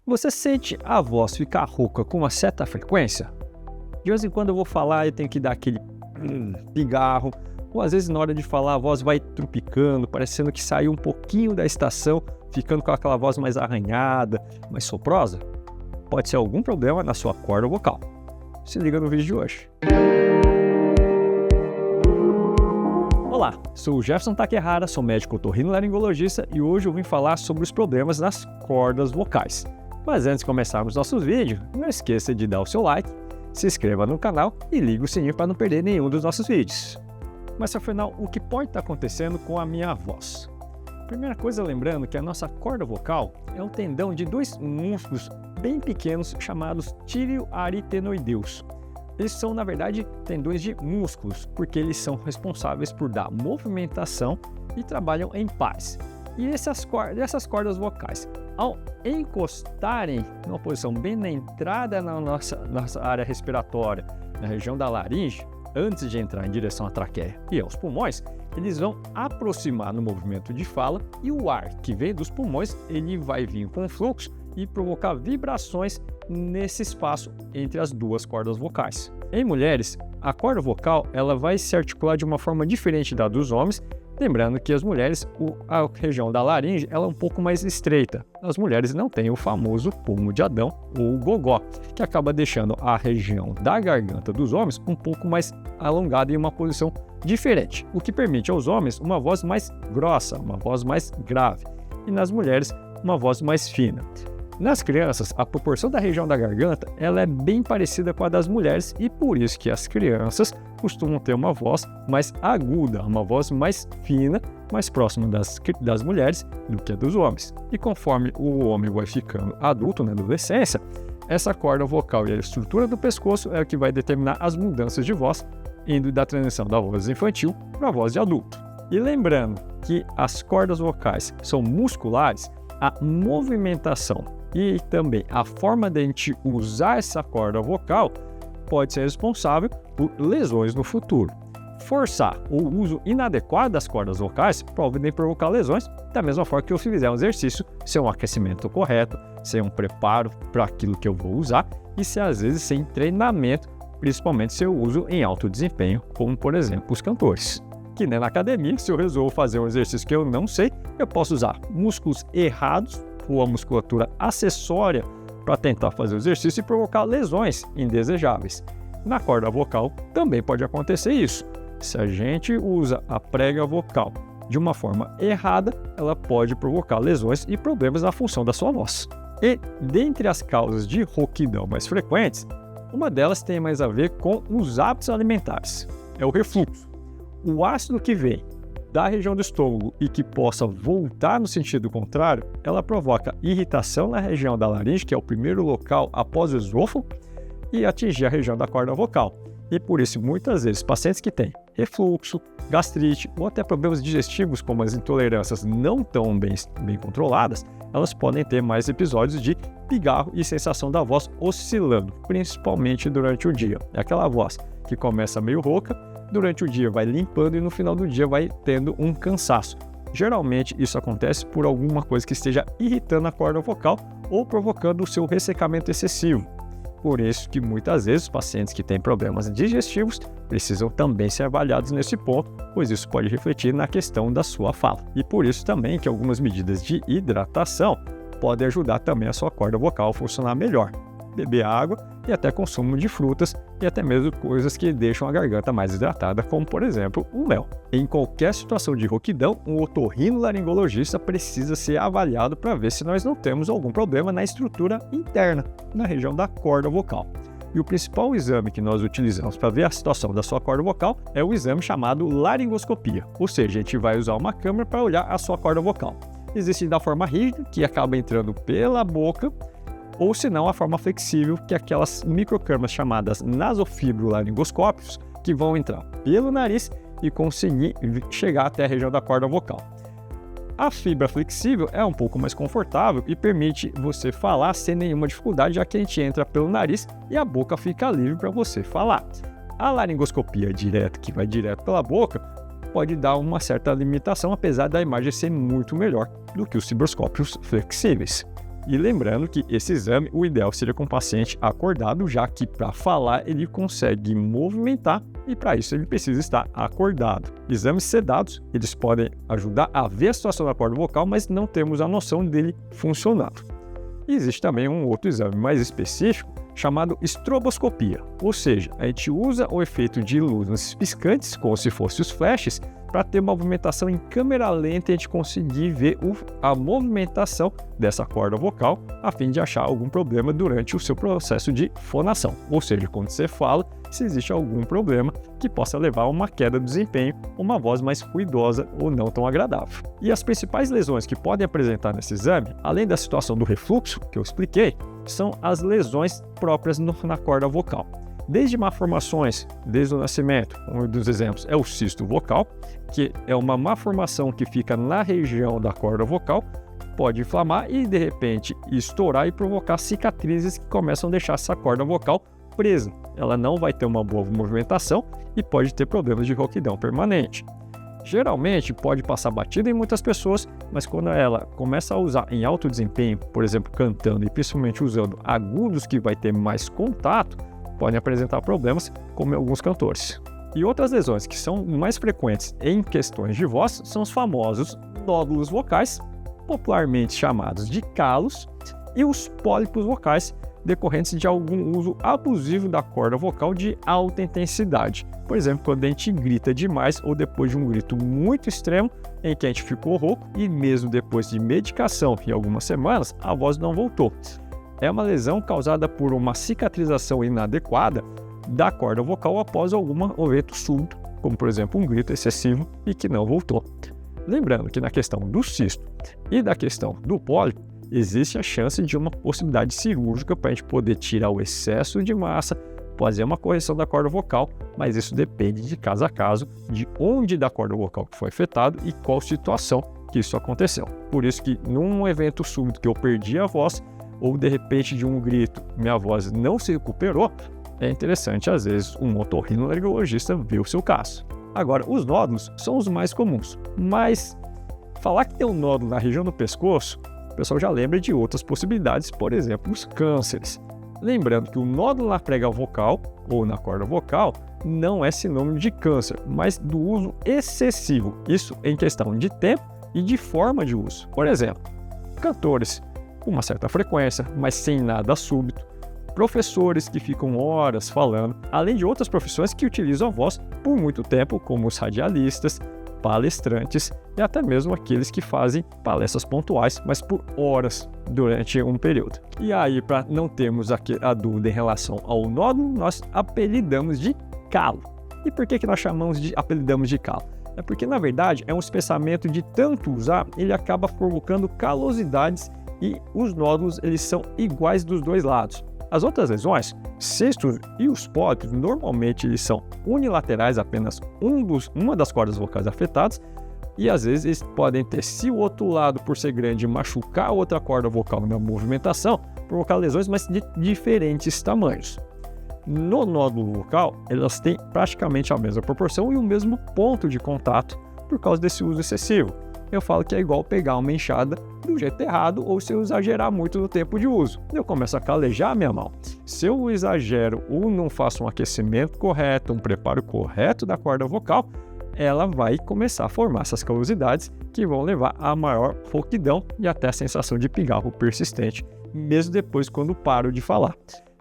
Você sente a voz ficar rouca com uma certa frequência? De vez em quando eu vou falar e tenho que dar aquele pigarro, ou às vezes na hora de falar a voz vai trupicando, parecendo que saiu um pouquinho da estação, ficando com aquela voz mais arranhada, mais soprosa. Pode ser algum problema na sua corda vocal. Se liga no vídeo de hoje. Olá, sou o Jefferson Takehara, sou médico otorrinolaringologista e hoje eu vim falar sobre os problemas nas cordas vocais. Mas antes de começarmos nossos vídeos, não esqueça de dar o seu like, se inscreva no canal e ligue o sininho para não perder nenhum dos nossos vídeos. Mas afinal, o que pode estar acontecendo com a minha voz? Primeira coisa, lembrando que a nossa corda vocal é um tendão de dois músculos bem pequenos chamados tireoaritenoideus. Eles são, na verdade, tendões de músculos, porque eles são responsáveis por dar movimentação e trabalham em pares. E essas cordas vocais, ao encostarem numa posição bem na entrada na nossa área respiratória, na região da laringe, antes de entrar em direção à traqueia e aos pulmões, eles vão aproximar no movimento de fala e o ar que vem dos pulmões, ele vai vir com fluxo e provocar vibrações nesse espaço entre as duas cordas vocais. Em mulheres, a corda vocal ela vai se articular de uma forma diferente da dos homens, lembrando que as mulheres, a região da laringe ela é um pouco mais estreita. As mulheres não têm o famoso pulmo de Adão ou o gogó, que acaba deixando a região da garganta dos homens um pouco mais alongada em uma posição diferente, o que permite aos homens uma voz mais grossa, uma voz mais grave, e nas mulheres uma voz mais fina. Nas crianças, a proporção da região da garganta ela é bem parecida com a das mulheres e por isso que as crianças costumam ter uma voz mais aguda, uma voz mais fina, mais próxima das mulheres do que a dos homens. E conforme o homem vai ficando adulto, na adolescência, essa corda vocal e a estrutura do pescoço é o que vai determinar as mudanças de voz, indo da transição da voz infantil para a voz de adulto. E lembrando que as cordas vocais são musculares, a movimentação e também a forma de a gente usar essa corda vocal pode ser responsável por lesões no futuro. Forçar o uso inadequado das cordas vocais pode provocar lesões, da mesma forma que eu fizer um exercício sem um aquecimento correto, sem um preparo para aquilo que eu vou usar e se às vezes sem treinamento, principalmente se eu uso em alto desempenho, como por exemplo os cantores. Que nem na academia, se eu resolvo fazer um exercício que eu não sei, eu posso usar músculos errados ou a musculatura acessória para tentar fazer o exercício e provocar lesões indesejáveis. Na corda vocal também pode acontecer isso. Se a gente usa a prega vocal de uma forma errada, ela pode provocar lesões e problemas na função da sua voz. E dentre as causas de rouquidão mais frequentes, uma delas tem mais a ver com os hábitos alimentares. É o refluxo. O ácido que vem da região do estômago e que possa voltar no sentido contrário, ela provoca irritação na região da laringe, que é o primeiro local após o esôfago, e atingir a região da corda vocal. E por isso, muitas vezes, pacientes que têm refluxo, gastrite ou até problemas digestivos, como as intolerâncias não tão bem controladas, elas podem ter mais episódios de pigarro e sensação da voz oscilando, principalmente durante o dia. É aquela voz que começa meio rouca, durante o dia vai limpando e no final do dia vai tendo um cansaço. Geralmente isso acontece por alguma coisa que esteja irritando a corda vocal ou provocando o seu ressecamento excessivo. Por isso que muitas vezes os pacientes que têm problemas digestivos precisam também ser avaliados nesse ponto, pois isso pode refletir na questão da sua fala. E por isso também que algumas medidas de hidratação podem ajudar também a sua corda vocal a funcionar melhor. Beber água e até consumo de frutas e até mesmo coisas que deixam a garganta mais hidratada, como por exemplo o mel. Em qualquer situação de rouquidão, um otorrinolaringologista precisa ser avaliado para ver se nós não temos algum problema na estrutura interna, na região da corda vocal. E o principal exame que nós utilizamos para ver a situação da sua corda vocal é o exame chamado laringoscopia, ou seja, a gente vai usar uma câmera para olhar a sua corda vocal. Existe da forma rígida, que acaba entrando pela boca, ou se não a forma flexível, que é aquelas microcâmeras chamadas nasofibrolaringoscópios, que vão entrar pelo nariz e conseguir chegar até a região da corda vocal. A fibra flexível é um pouco mais confortável e permite você falar sem nenhuma dificuldade, já que a gente entra pelo nariz e a boca fica livre para você falar. A laringoscopia direta, que vai direto pela boca, pode dar uma certa limitação, apesar da imagem ser muito melhor do que os fibroscópios flexíveis. E lembrando que esse exame, o ideal seria com o paciente acordado, já que para falar ele consegue movimentar e para isso ele precisa estar acordado. Exames sedados, eles podem ajudar a ver a situação da corda vocal, mas não temos a noção dele funcionando. E existe também um outro exame mais específico, chamado estroboscopia, ou seja, a gente usa o efeito de luzes piscantes, como se fossem os flashes, para ter uma movimentação em câmera lenta e a gente conseguir ver a movimentação dessa corda vocal, a fim de achar algum problema durante o seu processo de fonação, ou seja, quando você fala, se existe algum problema que possa levar a uma queda do desempenho, uma voz mais ruidosa ou não tão agradável. E as principais lesões que podem apresentar nesse exame, além da situação do refluxo, que eu expliquei, são as lesões próprias na corda vocal. Desde malformações, desde o nascimento, um dos exemplos é o cisto vocal, que é uma malformação que fica na região da corda vocal, pode inflamar e de repente estourar e provocar cicatrizes que começam a deixar essa corda vocal presa. Ela não vai ter uma boa movimentação e pode ter problemas de rouquidão permanente. Geralmente pode passar batida em muitas pessoas, mas quando ela começa a usar em alto desempenho, por exemplo, cantando e principalmente usando agudos que vai ter mais contato, podem apresentar problemas, como em alguns cantores. E outras lesões que são mais frequentes em questões de voz são os famosos nódulos vocais, popularmente chamados de calos, e os pólipos vocais, decorrentes de algum uso abusivo da corda vocal de alta intensidade. Por exemplo, quando a gente grita demais ou depois de um grito muito extremo em que a gente ficou rouco e mesmo depois de medicação em algumas semanas, a voz não voltou. É uma lesão causada por uma cicatrização inadequada da corda vocal após algum evento súbito, como por exemplo um grito excessivo e que não voltou. Lembrando que na questão do cisto e da questão do pólipo, existe a chance de uma possibilidade cirúrgica para a gente poder tirar o excesso de massa, fazer uma correção da corda vocal, mas isso depende de caso a caso, de onde da corda vocal que foi afetado e qual situação que isso aconteceu. Por isso que num evento súbito que eu perdi a voz, ou de repente de um grito minha voz não se recuperou, é interessante às vezes um otorrinolaringologista ver o seu caso. Agora, os nódulos são os mais comuns, mas falar que tem um nódulo na região do pescoço, o pessoal já lembra de outras possibilidades, por exemplo, os cânceres. Lembrando que o nódulo na prega vocal ou na corda vocal não é sinônimo de câncer, mas do uso excessivo, isso em questão de tempo e de forma de uso. Por exemplo, cantores com uma certa frequência, mas sem nada súbito, professores que ficam horas falando, além de outras profissões que utilizam a voz por muito tempo, como os radialistas, palestrantes e até mesmo aqueles que fazem palestras pontuais, mas por horas durante um período. E aí, para não termos a dúvida em relação ao nódulo, nós apelidamos de calo. E por que nós apelidamos de calo? É porque, na verdade, é um espessamento de tanto usar, ele acaba provocando calosidades e os nódulos eles são iguais dos dois lados. As outras lesões, cistos e os pólipos, normalmente eles são unilaterais, apenas uma das cordas vocais afetadas, e às vezes eles podem ter, se o outro lado, por ser grande, machucar a outra corda vocal na movimentação, provocar lesões, mas de diferentes tamanhos. No nódulo vocal, elas têm praticamente a mesma proporção e o mesmo ponto de contato por causa desse uso excessivo. Eu falo que é igual pegar uma enxada do jeito errado ou se eu exagerar muito no tempo de uso. Eu começo a calejar a minha mão. Se eu exagero ou não faço um aquecimento correto, um preparo correto da corda vocal, ela vai começar a formar essas calosidades que vão levar a maior rouquidão e até a sensação de pigarro persistente, mesmo depois quando paro de falar.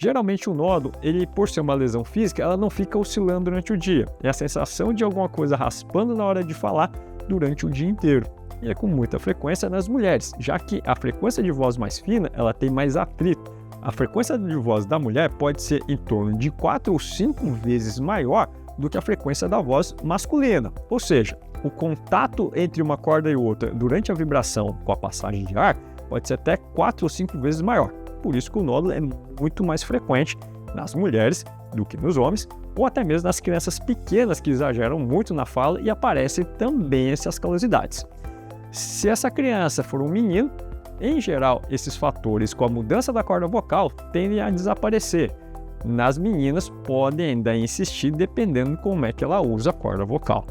Geralmente o nódulo, ele por ser uma lesão física, ela não fica oscilando durante o dia. É a sensação de alguma coisa raspando na hora de falar durante o dia inteiro. E é com muita frequência nas mulheres, já que a frequência de voz mais fina, ela tem mais atrito. A frequência de voz da mulher pode ser em torno de 4 ou 5 vezes maior do que a frequência da voz masculina. Ou seja, o contato entre uma corda e outra durante a vibração com a passagem de ar pode ser até 4 ou 5 vezes maior. Por isso que o nódulo é muito mais frequente nas mulheres do que nos homens, ou até mesmo nas crianças pequenas que exageram muito na fala e aparecem também essas calosidades. Se essa criança for um menino, em geral, esses fatores com a mudança da corda vocal tendem a desaparecer. Nas meninas, podem ainda insistir dependendo de como é que ela usa a corda vocal.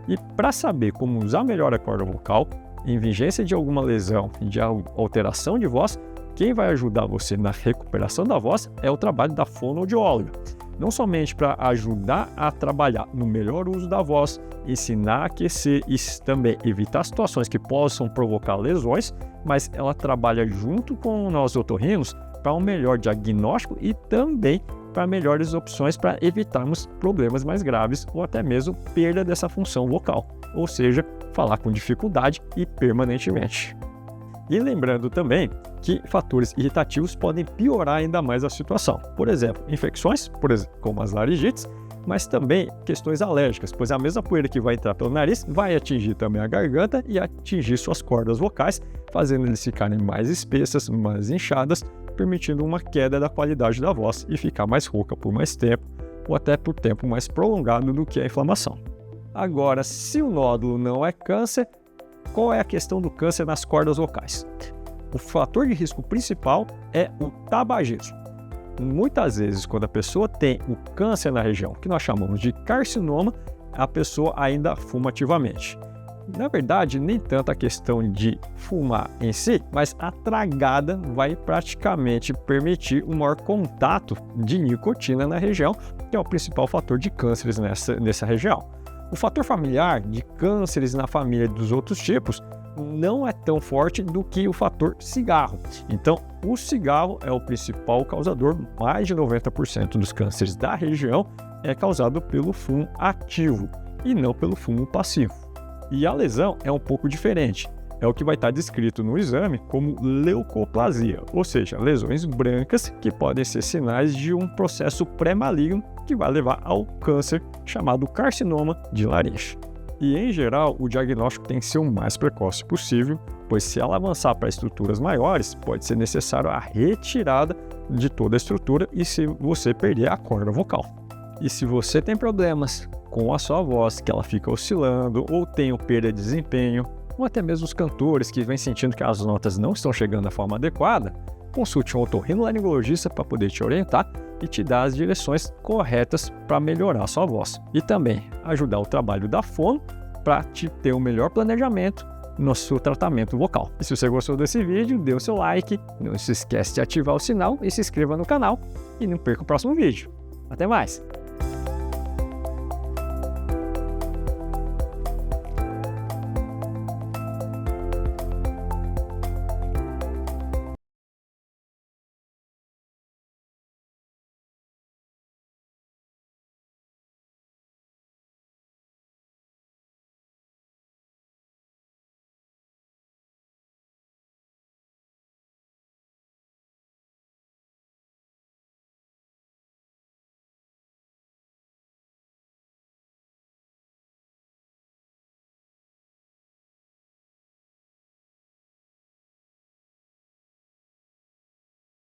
E para saber como usar melhor a corda vocal, em vigência de alguma lesão, de alteração de voz, quem vai ajudar você na recuperação da voz é o trabalho da fonoaudióloga. Não somente para ajudar a trabalhar no melhor uso da voz, ensinar a aquecer e também evitar situações que possam provocar lesões, mas ela trabalha junto com nós otorrinos para um melhor diagnóstico e também para melhores opções para evitarmos problemas mais graves ou até mesmo perda dessa função vocal, ou seja, falar com dificuldade e permanentemente. E lembrando também que fatores irritativos podem piorar ainda mais a situação. Por exemplo, infecções, como as laringites, mas também questões alérgicas, pois a mesma poeira que vai entrar pelo nariz vai atingir também a garganta e atingir suas cordas vocais, fazendo eles ficarem mais espessas, mais inchadas, permitindo uma queda da qualidade da voz e ficar mais rouca por mais tempo, ou até por tempo mais prolongado do que a inflamação. Agora, se o nódulo não é câncer, qual é a questão do câncer nas cordas vocais? O fator de risco principal é o tabagismo. Muitas vezes, quando a pessoa tem o câncer na região, que nós chamamos de carcinoma, a pessoa ainda fuma ativamente. Na verdade, nem tanto a questão de fumar em si, mas a tragada vai praticamente permitir um maior contato de nicotina na região, que é o principal fator de cânceres nessa região. O fator familiar de cânceres na família dos outros tipos não é tão forte do que o fator cigarro. Então, o cigarro é o principal causador, mais de 90% dos cânceres da região é causado pelo fumo ativo e não pelo fumo passivo. E a lesão é um pouco diferente. É o que vai estar descrito no exame como leucoplasia, ou seja, lesões brancas que podem ser sinais de um processo pré-maligno que vai levar ao câncer chamado carcinoma de laringe. E, em geral, o diagnóstico tem que ser o mais precoce possível, pois se ela avançar para estruturas maiores, pode ser necessário a retirada de toda a estrutura e se você perder a corda vocal. E se você tem problemas com a sua voz, que ela fica oscilando, ou tem perda de desempenho, ou até mesmo os cantores que vêm sentindo que as notas não estão chegando da forma adequada, consulte um otorrinolaringologista para poder te orientar e te dar as direções corretas para melhorar a sua voz. E também ajudar o trabalho da fono para te ter um melhor planejamento no seu tratamento vocal. E se você gostou desse vídeo, dê o seu like, não se esquece de ativar o sinal e se inscreva no canal e não perca o próximo vídeo. Até mais!